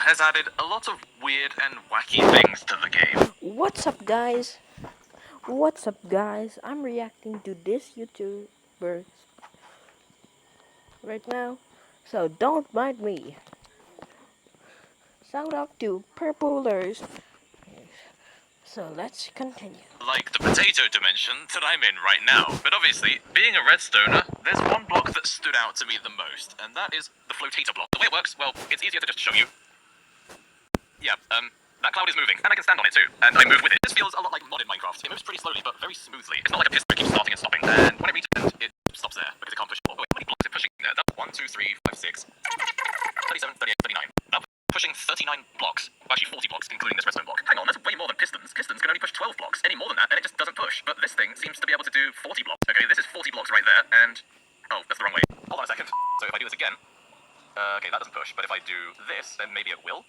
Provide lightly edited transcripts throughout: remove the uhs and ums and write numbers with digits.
has added a lot of weird and wacky things to the game. What's up, guys? What's up, guys? I'm reacting to this YouTuber right now, so don't mind me. Shout out to Purplers. So let's continue. Like the potato dimension that I'm in right now. But obviously, being a redstoner, there's one block that stood out to me the most, and that is the flotator block. The way it works, well, it's easier to just show you. Yeah, that cloud is moving, and I can stand on it too, and I move with it. This feels a lot like mod in Minecraft. It moves pretty slowly, but very smoothly. It's not like a piston that keeps starting and stopping, and when it reaches end, it stops there, because it can't push more. Oh, wait, how many blocks is it pushing there? That's 1, 2, 3, 5, 6, 37, 38, 39. Now pushing 39 blocks. Actually, 40 blocks, including this redstone block. Hang on, that's way more than pistons. Pistons can only push 12 blocks. Any more than that, and it just doesn't push. But this thing seems to be able to do 40 blocks. Okay, this is 40 blocks right there, and... oh, that's the wrong way. Hold on a second. So if I do this again... okay, that doesn't push, but if I do this, then maybe it will.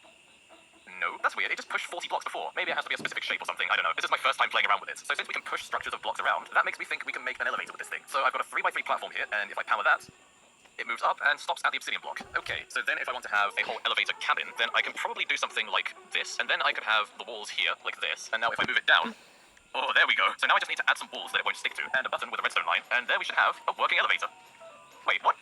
No, that's weird. It just pushed 40 blocks before. Maybe it has to be a specific shape or something. I don't know. This is my first time playing around with it. So since we can push structures of blocks around, that makes me think we can make an elevator with this thing. So I've got a 3x3 platform here, and if I power that, it moves up and stops at the obsidian block. Okay, so then if I want to have a whole elevator cabin, then I can probably do something like this, and then I could have the walls here, like this. And now if I move it down, oh, there we go. So now I just need to add some walls that it won't stick to, and a button with a redstone line, and there we should have a working elevator. Wait, what?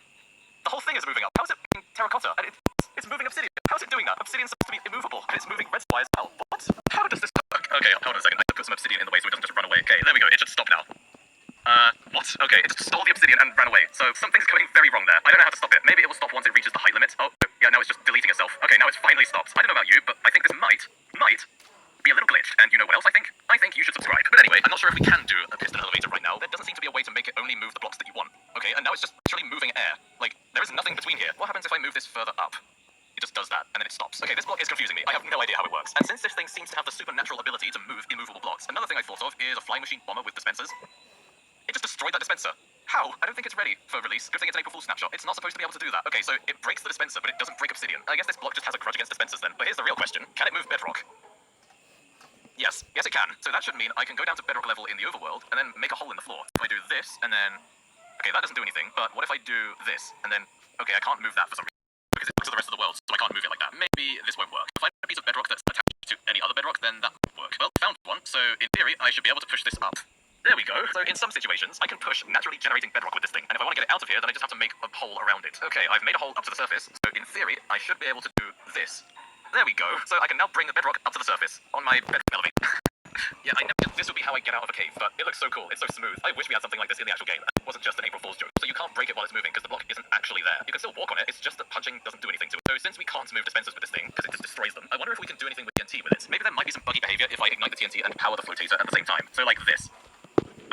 The whole thing is moving up. How is it being terracotta? And it's moving obsidian. How is it doing that? Obsidian's supposed to be immovable, and it's moving redstone as well. What? How does this work? Okay, hold on a second. I have to put some obsidian in the way so it doesn't just run away. Okay, there we go. It should stop now. What? Okay, it just stole the obsidian and ran away. So something's going very wrong there. I don't know how to stop it. Maybe it will stop once it reaches the height limit. Oh, yeah, now it's just deleting itself. Okay, now it's finally stopped. I don't know about you, but I think this might be a little glitched. And you know what else I think? I think you should subscribe. But anyway, I'm not sure if we can do a piston elevator right now. There doesn't seem to be a way to make it only move the blocks that you want. Okay, and now it's just literally moving air. Like, there is nothing between here. What happens if I move this further up? It just does that, and then it stops. Okay, this block is confusing me. I have no idea how it works. And since this thing seems to have the supernatural ability to move immovable blocks, another thing I thought of is a flying machine bomber with dispensers. It just destroyed that dispenser. How? I don't think it's ready for release. Good thing it's an April Fool's snapshot. It's not supposed to be able to do that. Okay, so it breaks the dispenser, but it doesn't break obsidian. I guess this block just has a grudge against dispensers then. But here's the real question. Can it move bedrock? Yes, it can. So that should mean I can go down to bedrock level in the overworld, and then make a hole in the floor. If I do this, and then... okay, that doesn't do anything, but what if I do this, and then... okay, I can't move that for some reason, because it blocks the rest of the world, so I can't move it like that. Maybe this won't work. If I find a piece of bedrock that's attached to any other bedrock, then that won't work. Well, found one, so in theory, I should be able to push this up. There we go. So in some situations, I can push naturally generating bedrock with this thing, and if I want to get it out of here, then I just have to make a hole around it. Okay, I've made a hole up to the surface, so in theory, I should be able to do this. There we go. So I can now bring the bedrock up to the surface on my bedrock elevator. Yeah, I know this would be how I get out of a cave, but it looks so cool. It's so smooth. I wish we had something like this in the actual game. It wasn't just an April Fool's joke. So you can't break it while it's moving because the block isn't actually there. You can still walk on it. It's just that punching doesn't do anything to it. So since we can't move dispensers with this thing because it just destroys them, I wonder if we can do anything with TNT with it. Maybe there might be some buggy behavior if I ignite the TNT and power the flotator at the same time. So like this.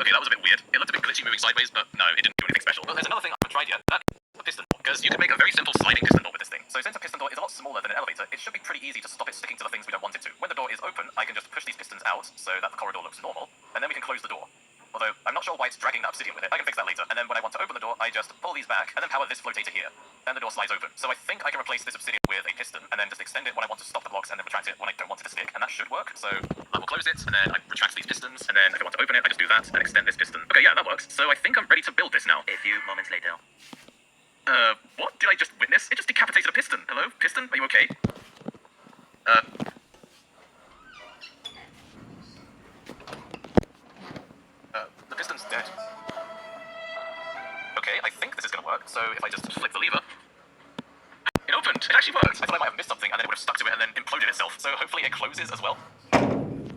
Okay, that was a bit weird. It looked a bit glitchy moving sideways, but no, it didn't do anything special. But there's another thing I haven't tried yet. That is a piston door, because you can make a very simple sliding piston door with this thing. So since a piston door is a lot smaller than an elevator, it should be pretty easy to stop it sticking to the things we don't want it to. When the door is open, I can just push these pistons out so that the corridor looks normal, and then we can close the door. Although, I'm not sure why it's dragging the obsidian with it. I can fix that later. And then when I want to open the door, I just pull these back, and then power this flotator here. Then the door slides open. So I think I can replace this obsidian with a piston, and then just extend it when I want to stop the blocks, and then retract it when I don't want it to stick. And that should work. So I will close it, and then I retract these pistons, and then if I want to open it, I just do that, and extend this piston. Okay, yeah, that works. So I think I'm ready to build this now. A few moments later. What did I just witness? It just decapitated a piston. Hello? Piston? Are you okay? The piston's dead. Okay, I think this is gonna work, so if I just flip the lever... it opened! It actually worked! I thought I might have missed something, and then it would have stuck to it and then imploded itself, so hopefully it closes as well.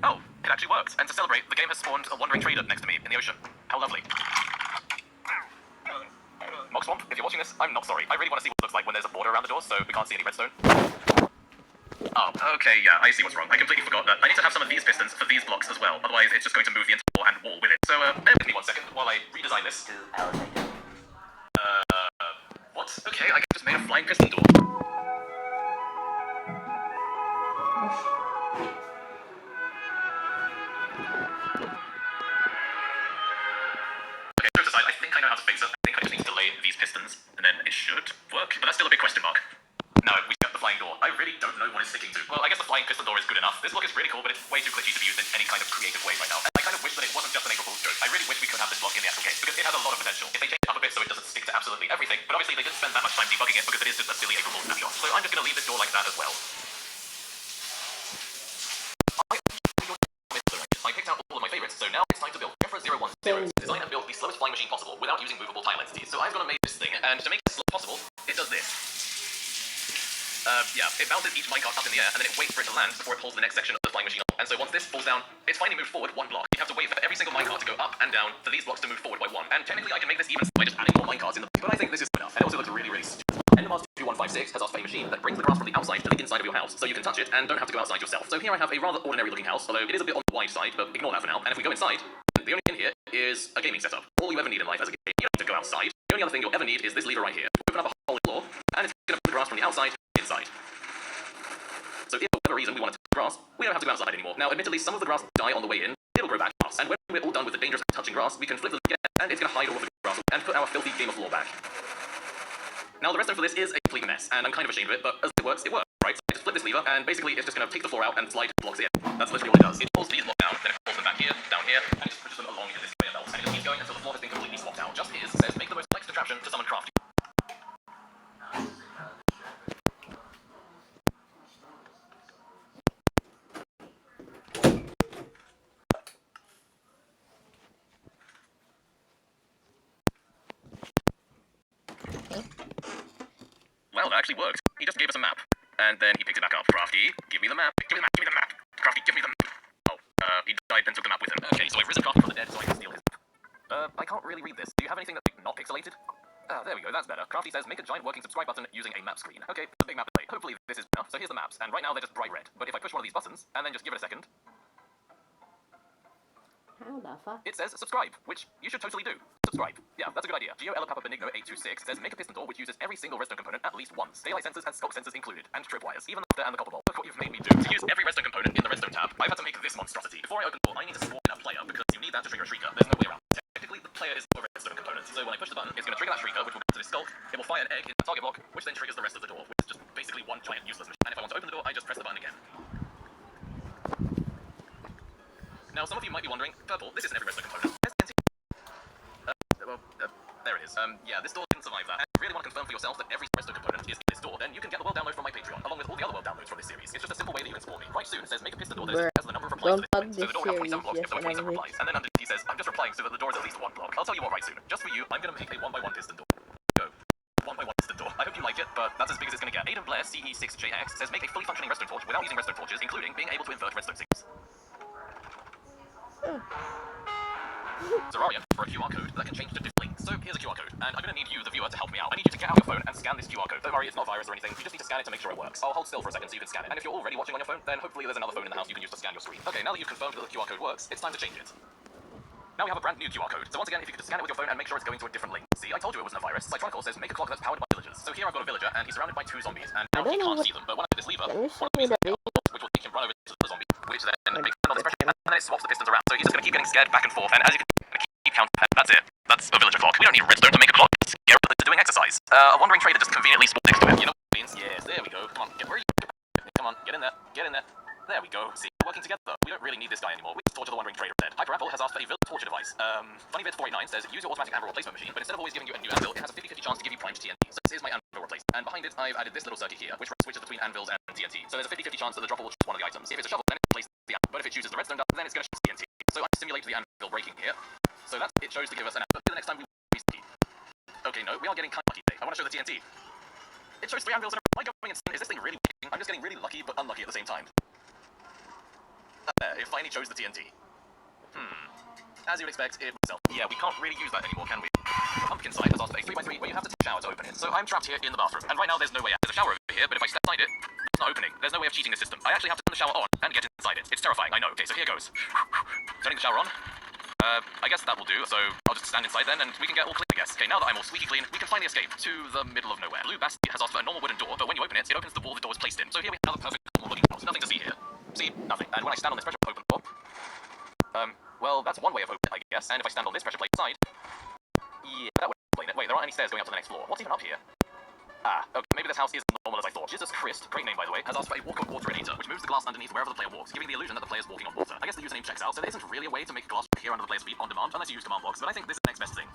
Oh, it actually worked, and to celebrate, the game has spawned a wandering trader next to me in the ocean. How lovely. Mog Swamp, if you're watching this, I'm not sorry. I really want to see what it looks like when there's a border around the door, so we can't see any redstone. Oh, okay, yeah, I see what's wrong. I completely forgot that. I need to have some of these pistons for these blocks as well, otherwise it's just going to move the entire door and wall with it. So, bear with me 1 second while I redesign this. 2 hours later. What? Okay, I just made a flying piston door. Okay, jokes aside, I think I know how to fix it. I think I just need to delay these pistons, and then it should work. But that's still a big question mark. No, we got the flying door. I really don't know what it's sticking to. Well, I guess the flying piston door is good enough. This block is really cool, but it's way too glitchy to be used in any kind of creative way right now. And I kind of wish that it wasn't just an April Fool's joke. I really wish we could have this block in the actual game, because it has a lot of potential. If they change it up a bit so it doesn't stick to absolutely everything, but obviously they didn't spend that much time debugging it because it is just a silly April Fool's snapshot. So I'm just going to leave this door like that as well. Yeah, it bounces each minecart up in the air, and then it waits for it to land before it pulls the next section of the flying machine up. And so once this falls down, it's finally moved forward one block. You have to wait for every single minecart to go up and down for these blocks to move forward by one. And technically I can make this even by just adding more minecarts in the but I think this is enough. And it also looks really, really stupid. Endermars 2156 has asked for a machine that brings the grass from the outside to the inside of your house, so you can touch it and don't have to go outside yourself. So here I have a rather ordinary looking house, although it is a bit on the wide side, but ignore that for now. And if we go inside, the only thing in here is a gaming setup. All you ever need in life as a game, you don't need to go outside. The only other thing you'll ever need is this lever right here. Open up a hole in the floor, and it's going to put the grass from the outside to the inside. So if for whatever reason we want to touch the grass, we don't have to go outside anymore. Now, admittedly, some of the grass die on the way in. It'll grow back to us, and when we're all done with the dangerous touching grass, we can flip the lid again, and it's going to hide all of the grass and put our filthy Game of Floor back. Now, the redstone for this is a complete mess, and I'm kind of ashamed of it, but as it works, right? So I just flip this lever, and basically it's just going to take the floor out and slide blocks in. That's literally all it does. It pulls these blocks down, then it pulls them back here, down here, and it just pushes them along into this conveyor belt, and it just keeps going until the floor has been completely swapped out. Just Is says, make the most complex contraption to summon craft. Well, that actually worked. He just gave us a map. And then he picked it back up. Crafty, give me the map. Give me the map. Give me the map. Crafty, give me the map. Oh, he died and took the map with him. Okay, so I've risen Crafty from the dead so I can steal his map. I can't really read this. Do you have anything that's not pixelated? There we go, that's better. Crafty says, make a giant working subscribe button using a map screen. Okay, it's a big map to play. Hopefully this is enough. So here's the maps, and right now they're just bright red. But if I push one of these buttons, and then just give it a second, How the fuck? it says subscribe, which you should totally do. Subscribe. Yeah, that's a good idea. Geo Ella Papa Benigno 826 says make a piston door which uses every single redstone component at least once. Daylight sensors and scope sensors included, and tripwires, even the and the copper bolt. Look what you've made me do. To use every redstone component in the redstone tab, I've had to make this monstrosity. Before I open the door, I need to spawn in a player because you need that to trigger a shrieker. There's no way around. Technically, the player is the redstone component. So when I push the button, it's going to trigger that shrieker, which will go to this skulk. It will fire an egg in the target block, which then triggers the rest of the door, which is just basically one giant useless machine. And if I want to open the door, I just press the button again. Now, some of you might be wondering, purple, this isn't every redstone component. There it is. Yeah, this door didn't survive that. And if you really want to confirm for yourself that every redstone component is in this door, then you can get the world download from my Patreon, along with all the other world downloads from this series. It's just a simple way that you can spawn me. Right soon says make a piston door that has the number of replies to this, so the door will have 27 blocks if there were 27 replies. And then underneath he says, I'm just replying so that the door is at least one block. I'll tell you what right soon. Just for you, I'm gonna make a 1x1 piston door. Go. 1x1 piston door. I hope you like it, but that's as big as it's gonna get. Aiden Blair CE6JX says make a fully functioning redstone torch without using redstone torches, including being able to invert redstone signals. Terrarium for a QR code that can change to different links. So here's a QR code, and I'm going to need you, the viewer, to help me out. I need you to get out your phone and scan this QR code. Don't worry, it's not virus or anything. You just need to scan it to make sure it works. I'll hold still for a second so you can scan it. And if you're already watching on your phone, then hopefully there's another phone in the house you can use to scan your screen. Okay, now that you've confirmed that the QR code works, it's time to change it. Now we have a brand new QR code. So once again, if you could just scan it with your phone and make sure it's going to a different link. See, I told you it wasn't a virus. Cytronical says make a clock that's powered by villagers. So here I've got a villager, and he's surrounded by 2 zombies. And now he can't see them, but when I hit this lever, one of them is which will make him run over to the zombie, which then makes him pressure, and then it swaps the pistons around. So he's just going to keep getting scared back and forth. And as you can keep counting, that's it. That's a villager clock. We don't need redstone to make a clock. Scare to doing exercise. A wandering trader just conveniently spawned next to him. You know what it means? Yes, there we go. Come on, where are you? Come on, get in there. Get in there. There we go. See, we're working together. We don't really need this guy anymore. We just torture the wandering trader instead. Hyper Apple has asked for a village torture device. FunnyBit489 says use your automatic anvil replacement machine, but instead of always giving you a new anvil, it has a 50-50 chance to give you primed TNT. So this is my anvil replacement. And behind it, I've added this little circuit here, which switches between anvils and TNT. So there's a 50-50 chance that the dropper will choose one of the items. If it's a shovel, then it replaces the anvil. But if it chooses the redstone dust, then it's going to choose TNT. So I simulate the anvil breaking here. So that's it shows to give us an anvil. The next time we okay, no, we are getting kind of lucky today. I want to show the TNT. It shows 3 anvils in a row. Am I going insane? Is this thing really working? I'm just getting really lucky, but unlucky at the same time. There, it finally chose the TNT. As you would expect, it itself. Yeah, we can't really use that anymore, can we? The pumpkin site has asked for a 3x3 where you have to take a shower to open it. So I'm trapped here in the bathroom, and right now there's no way out. There's a shower over here, but if I step inside it, it's not opening. There's no way of cheating the system. I actually have to turn the shower on and get inside it. It's terrifying, I know. Okay, so here goes. Turning the shower on. I guess that will do, so I'll just stand inside then, and we can get all clean, I guess. Okay, now that I'm all squeaky clean, we can finally escape to the middle of nowhere. Blue Bastille has asked for a normal wooden door, but when you open it, it opens the wall the door is placed in. So here we have another perfect normal looking house. Nothing to see here. See? Nothing. And when I stand on this pressure open door, well, that's one way of opening it, I guess. And if I stand on this pressure plate side, yeah, that would explain it. Wait, there aren't any stairs going up to the next floor. What's even up here? Ah, okay, maybe this house isn't normal as I thought. Jesus Christ, great name by the way, has asked for a walk on waterinator, which moves the glass underneath wherever the player walks, giving the illusion that the player is walking on water. I guess the username checks out, so there isn't really a way to make glass appear under the player's feet on demand, unless you use command blocks, but I think this is the next best thing.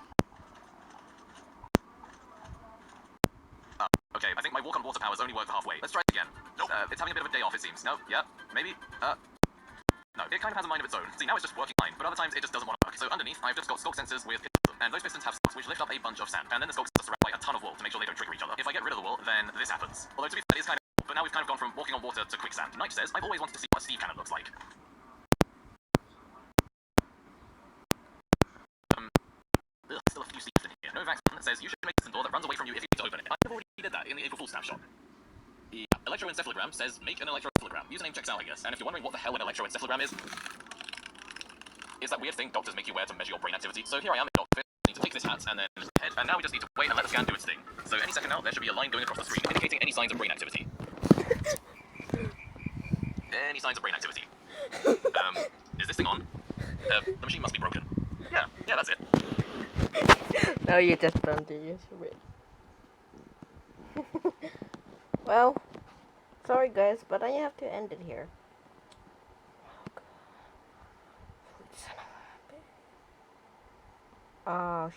Okay, I think my walk on water powers only work halfway. Let's try it again. Nope. It's having a bit of a day off, it seems. No, yeah, maybe, no, it kind of has a mind of its own. See, now it's just working fine, but other times it just doesn't want to work. So underneath, I've just got stalk sensors with pistons, and those pistons have stalks which lift up a bunch of sand, and then the stalks are surrounded by a ton of wool to make sure they don't trigger each other. If I get rid of the wool, then this happens. Although to be fair, it is kind of cool, but now we've kind of gone from walking on water to quicksand. Knife says, I've always wanted to see what a Steve cannon looks like. Still a few Steves in here. Novak says, you should make this door that runs away from you if you need to open it. I've already did that in the April Fool's snapshot. Yeah. Electroencephalogram says, make an electroencephalogram. Username checks out, I guess. And if you're wondering what the hell an electroencephalogram is that weird thing doctors make you wear to measure your brain activity. So here I am in office, need to take this hat and then head, and now we just need to wait and let the scan do its thing. So any second now, there should be a line going across the screen indicating any signs of brain activity. Any signs of brain activity. Is this thing on? The machine must be broken. Yeah, that's it. No, you just don't do use it. Well, sorry guys, but I have to end it here. Oh